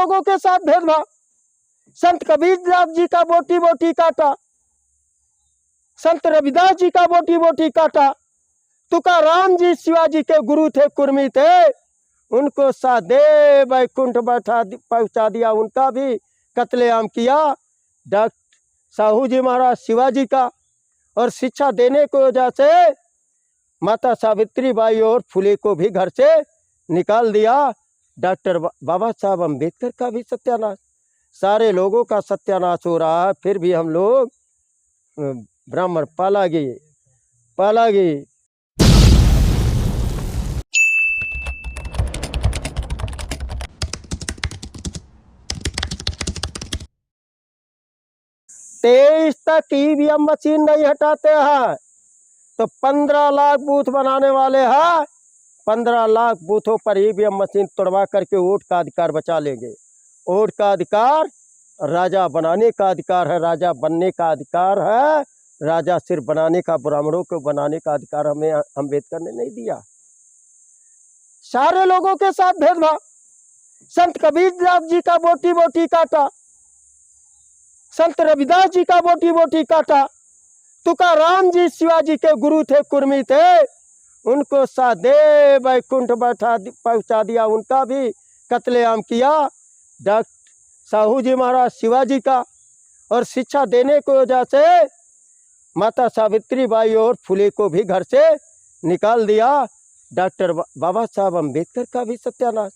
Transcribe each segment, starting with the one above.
लोगों के साथ भेदभाव। संत कबीरदास जी का बोटी बोटी काटा, संत रविदास जी का बोटी बोटी काटा, तुकाराम जी शिवाजी के गुरु थे, कुर्मी थे, उनको सादे बैकुंठ बैठा पहुंचा दिया, उनका भी कत्लेआम किया। डॉक्टर साहू जी महाराज शिवाजी का और शिक्षा देने की वजह से माता सावित्री बाई और फुले को भी घर से निकाल दिया। डॉक्टर बाबा साहब अम्बेडकर का भी सत्यानाश, सारे लोगों का सत्यानाश हो रहा है, फिर भी हम लोग ब्राह्मण पाला गए। तेईस तक ईवीएम मशीन नहीं हटाते हैं तो 15 लाख बूथ बनाने वाले हैं। 15 लाख बूथों पर ईवीएम मशीन तोड़वा करके वोट का अधिकार बचा लेंगे। वोट का अधिकार राजा बनाने का अधिकार है, राजा बनने का अधिकार है, राजा सिर्फ बनाने का, ब्राह्मणों को बनाने का अधिकार हमें अम्बेडकर ने नहीं दिया। सारे लोगों के साथ भेदभाव। संत कबीरदास जी का बोटी बोटी काटा, संत रविदास जी का बोटी बोटी काटा, तुकाराम जी शिवाजी के गुरु थे, कुर्मी थे, उनको सादे बैकुंठ बैठा पहुंचा दिया, उनका भी कत्लेआम किया। डॉक्टर साहू जी महाराज शिवाजी का और शिक्षा देने की वजह से माता सावित्री बाई और फुले को भी घर से निकाल दिया। डॉक्टर बाबा साहब अम्बेडकर का भी सत्यानाश,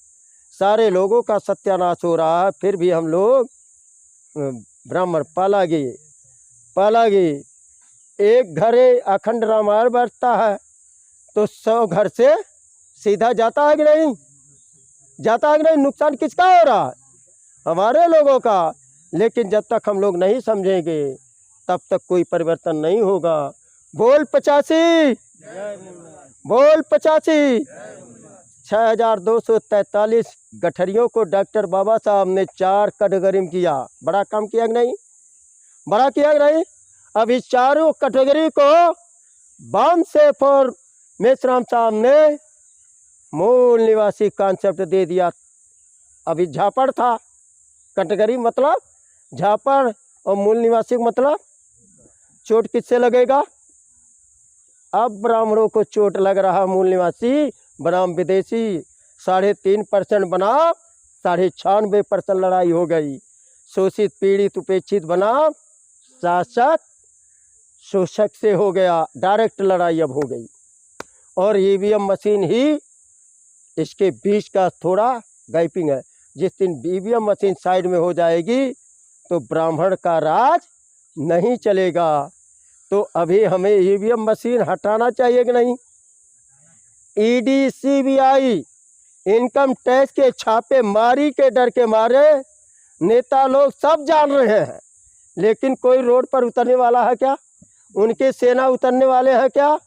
सारे लोगों का सत्यानाश हो रहा है, फिर भी हम लोग ब्राह्मण पाला गए। एक घरे अखंड रामायण बरसता है तो 100 घर से सीधा जाता है कि नहीं? नुकसान किसका हो रहा है? हमारे लोगों का। लेकिन जब तक हम लोग नहीं समझेंगे तब तक कोई परिवर्तन नहीं होगा। बोल 85, बोल 85। 6243 गठरियों को डॉक्टर बाबा साहब ने 4 कैटेगरी में किया। बड़ा काम किया कि नहीं? बड़ा किया कि नहीं? अब इस 4 कैटेगरी को बामसेफ और मेश्राम साहब ने मूल निवासी कॉन्सेप्ट दे दिया। अभी झापड़ था, कैटेगरी मतलब झापड़, और मूल निवासी मतलब चोट किससे लगेगा? अब ब्राह्मणों को चोट लग रहा, मूल निवासी बनाम विदेशी। 3.5% बनाम 96% लड़ाई हो गई। शोषित पीड़ित उपेक्षित बनाम शासक शोषक से हो गया, डायरेक्ट लड़ाई अब हो गई। और ईवीएम मशीन ही इसके बीच का थोड़ा गैपिंग है। जिस दिन ईवीएम मशीन साइड में हो जाएगी तो ब्राह्मण का राज नहीं चलेगा। तो अभी हमें ईवीएम मशीन हटाना चाहिए कि नहीं? ईडी सीबीआई इनकम टैक्स के छापे मारी के डर के मारे नेता लोग सब जान रहे हैं, लेकिन कोई रोड पर उतरने वाला है क्या? उनके सेना उतरने वाले हैं क्या?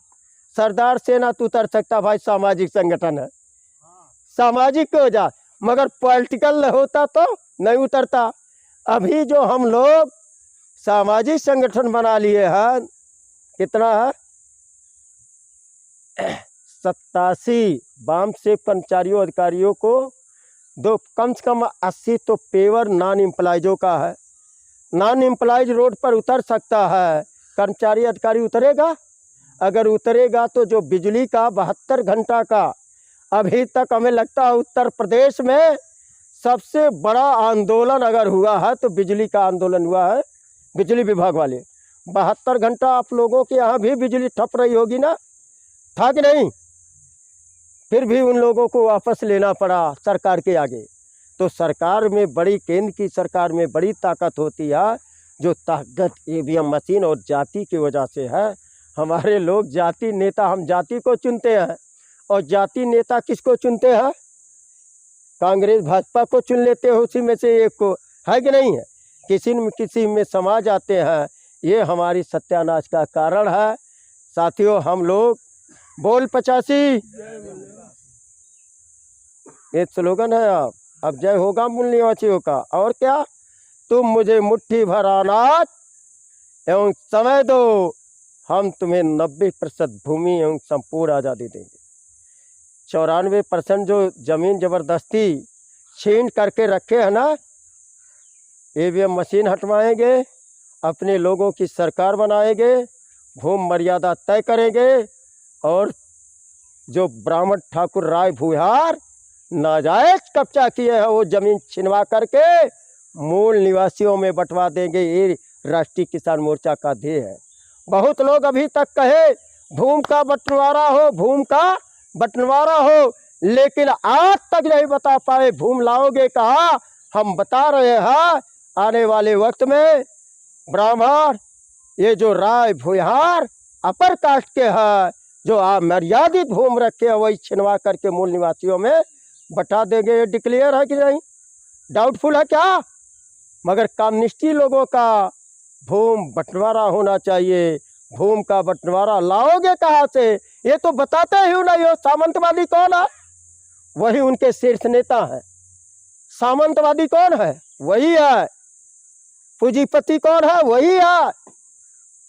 सरदार सेना तो उतर सकता भाई, सामाजिक संगठन है, सामाजिक हो जा, मगर पॉलिटिकल होता तो नहीं उतरता। अभी जो हम लोग सामाजिक संगठन बना लिए हैं, कितना है? 87 बामसेफ कर्मचारियों अधिकारियों को कम से कम 80 तो पेवर नॉन एम्प्लॉयजों का है। नॉन एम्प्लॉयज रोड पर उतर सकता है, कर्मचारी अधिकारी उतरेगा? अगर उतरेगा तो जो बिजली का 72 घंटा का अभी तक हमें लगता है उत्तर प्रदेश में सबसे बड़ा आंदोलन अगर हुआ है तो बिजली का आंदोलन हुआ है। बिजली विभाग वाले 72 घंटा आप लोगों के यहाँ भी बिजली ठप रही होगी ना, था कि नहीं? फिर भी उन लोगों को वापस लेना पड़ा सरकार के आगे। तो सरकार में बड़ी, केंद्र की सरकार में बड़ी ताकत होती है, जो ताकत ईवीएम मशीन और जाति की वजह से है। हमारे लोग जाति नेता, हम जाति को चुनते हैं, और जाति नेता किसको चुनते हैं? कांग्रेस भाजपा को चुन लेते हो, उसी में से एक को, है कि नहीं है? किसी में समा जाते हैं। ये हमारी सत्यानाश का कारण है। साथियों, हम लोग बोल 85 ये स्लोगन है। अब जय होगा मूल निवासियों का। और क्या? तुम मुझे मुट्ठी भर अनाज एवं समय दो, हम तुम्हें 90% भूमि एवं संपूर्ण आज़ादी देंगे। 94% जो जमीन जबरदस्ती छीन करके रखे हैं ना, ईवीएम मशीन हटवाएंगे, अपने लोगों की सरकार बनाएंगे, भूमि मर्यादा तय करेंगे और जो ब्राह्मण ठाकुर राय भूहार नाजायज कब्जा किए हैं वो जमीन छिनवा करके मूल निवासियों में बंटवा देंगे। ये राष्ट्रीय किसान मोर्चा का ध्येय है। बहुत लोग अभी तक कहे भूमि का बंटवारा हो, भूमि का बंटवारा हो, लेकिन आज तक नहीं बता पाए भूमि लाओगे कहाँ। हम बता रहे हैं आने वाले वक्त में ब्राह्मण, ये जो राय भूहार अपर कास्ट के हैं, जो मर्यादित भूमि रखे हैं वही छिनवा करके मूल निवासियों में बटा देंगे। ये डिक्लेयर है कि नहीं? डाउटफुल है क्या? मगर कम्युनिस्टी लोगों का भूमि बंटवारा होना चाहिए। भूमि का बंटवारा लाओगे कहाँ से, ये तो बताते ही नहीं हो। सामंतवादी कौन है? वही उनके शीर्ष नेता है। सामंतवादी कौन है? वही है। पूंजीपति कौन है? वही है।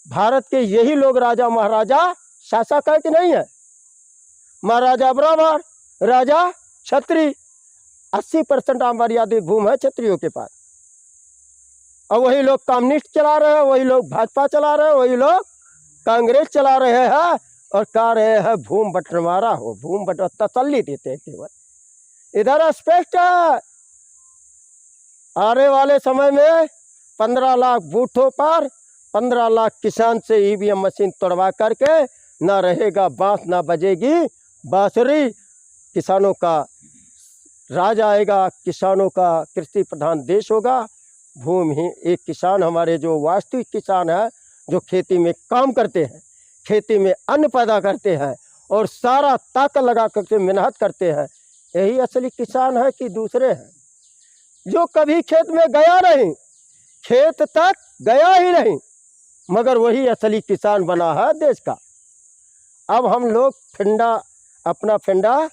भारत के यही लोग राजा महाराजा शासक है कि नहीं है? महाराजा ब्राह्मण, राजा क्षत्रिय। 80% अमर्यादित भूमि है क्षत्रियों के पास। और वही लोग कम्युनिस्ट चला रहे हैं, वही लोग भाजपा चला रहे हैं, वही लोग कांग्रेस चला रहे हैं और कह रहे हैं भूमि बंटवारा हो, भूमि बंटवारा तसल्ली देते हैं केवल। इधर स्पष्ट है आने वाले समय में 15 लाख बूथों पर 15 लाख किसान से ईवीएम मशीन तोड़वा करके ना रहेगा बांस, ना बजेगी बांसुरी। किसानों का राज आएगा, किसानों का कृषि प्रधान देश होगा। भूमि ही एक किसान, हमारे जो वास्तविक किसान है, जो खेती में काम करते हैं, खेती में अन्न पैदा करते हैं और सारा ताकत लगा करके मेहनत करते हैं, यही असली किसान है कि दूसरे हैं जो कभी खेत में गया नहीं, खेत तक गया ही नहीं, मगर वही असली किसान बना है देश का। अब हम लोग अपना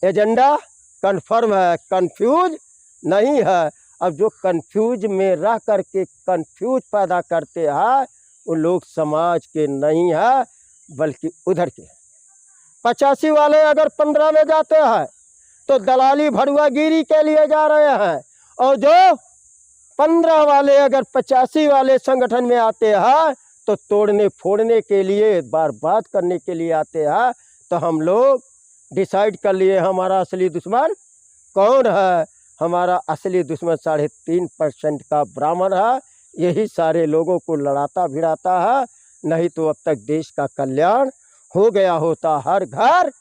एजेंडा कन्फर्म है, कंफ्यूज नहीं है। अब जो कंफ्यूज में रह करके कंफ्यूज पैदा करते हैं वो लोग समाज के नहीं है बल्कि उधर के हैं। 85 वाले अगर 15 में जाते हैं तो दलाली भड़ुआगिरी के लिए जा रहे हैं, और जो 15 वाले अगर 85 वाले संगठन में आते हैं तो तोड़ने फोड़ने के लिए, बर्बाद करने के लिए आते हैं। तो हम लोग डिसाइड कर लिए हमारा असली दुश्मन कौन है। हमारा असली दुश्मन 3.5% का ब्राह्मण है। यही सारे लोगों को लड़ाता भिड़ाता है, नहीं तो अब तक देश का कल्याण हो गया होता। हर घर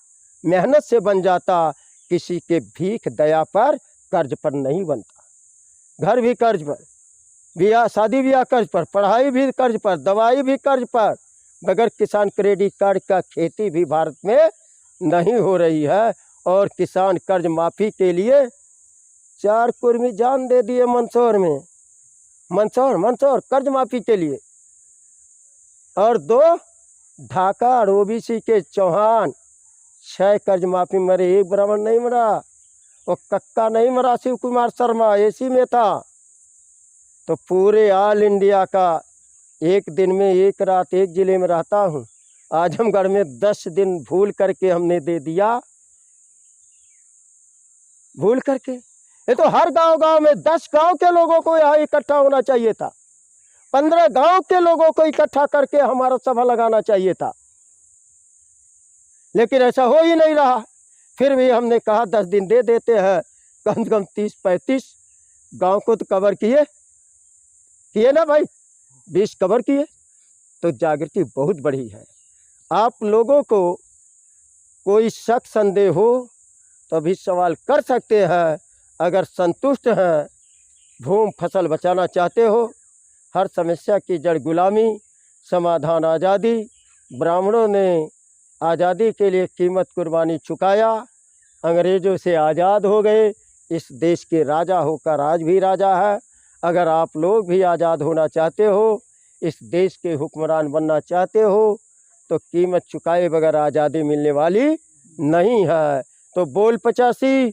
मेहनत से बन जाता, किसी के भीख दया पर कर्ज पर नहीं बनता। घर भी कर्ज पर, ब्याह शादी ब्याह कर्ज पर, पढ़ाई भी कर्ज पर, दवाई भी कर्ज पर। बगैर किसान क्रेडिट कार्ड का खेती भी भारत में नहीं हो रही है। और किसान कर्ज माफ़ी के लिए 4 कुर्मी जान दे दिए मंदसौर में, मंदसौर कर्ज माफ़ी के लिए। और 2 ढाका और ओबीसी के चौहान 6 कर्ज माफ़ी मरे, एक ब्राह्मण नहीं मरा। वो कक्का नहीं मरा, शिव कुमार शर्मा एसी में था। तो पूरे ऑल इंडिया का एक दिन में एक रात एक जिले में रहता हूँ। आजमगढ़ में 10 दिन भूल करके हमने दे दिया, भूल करके। ये तो हर गांव में 10 गांव के लोगों को यहाँ इकट्ठा होना चाहिए था, 15 गांव के लोगों को इकट्ठा करके हमारा सभा लगाना चाहिए था, लेकिन ऐसा हो ही नहीं रहा। फिर भी हमने कहा 10 दिन दे देते हैं, कम से कम 30-35 गांव को तो कवर किए ना भाई, 20 कवर किए। तो जागृति बहुत बड़ी है। आप लोगों को कोई शक संदेह हो तो भी सवाल कर सकते हैं। अगर संतुष्ट हैं, भूमि फसल बचाना चाहते हो, हर समस्या की जड़ गुलामी, समाधान आज़ादी। ब्राह्मणों ने आज़ादी के लिए कीमत कुर्बानी चुकाया, अंग्रेज़ों से आज़ाद हो गए, इस देश के राजा होकर आज भी राजा है। अगर आप लोग भी आज़ाद होना चाहते हो, इस देश के हुक्मरान बनना चाहते हो, तो कीमत चुकाए बगैर आज़ादी मिलने वाली नहीं है। तो बोल 85।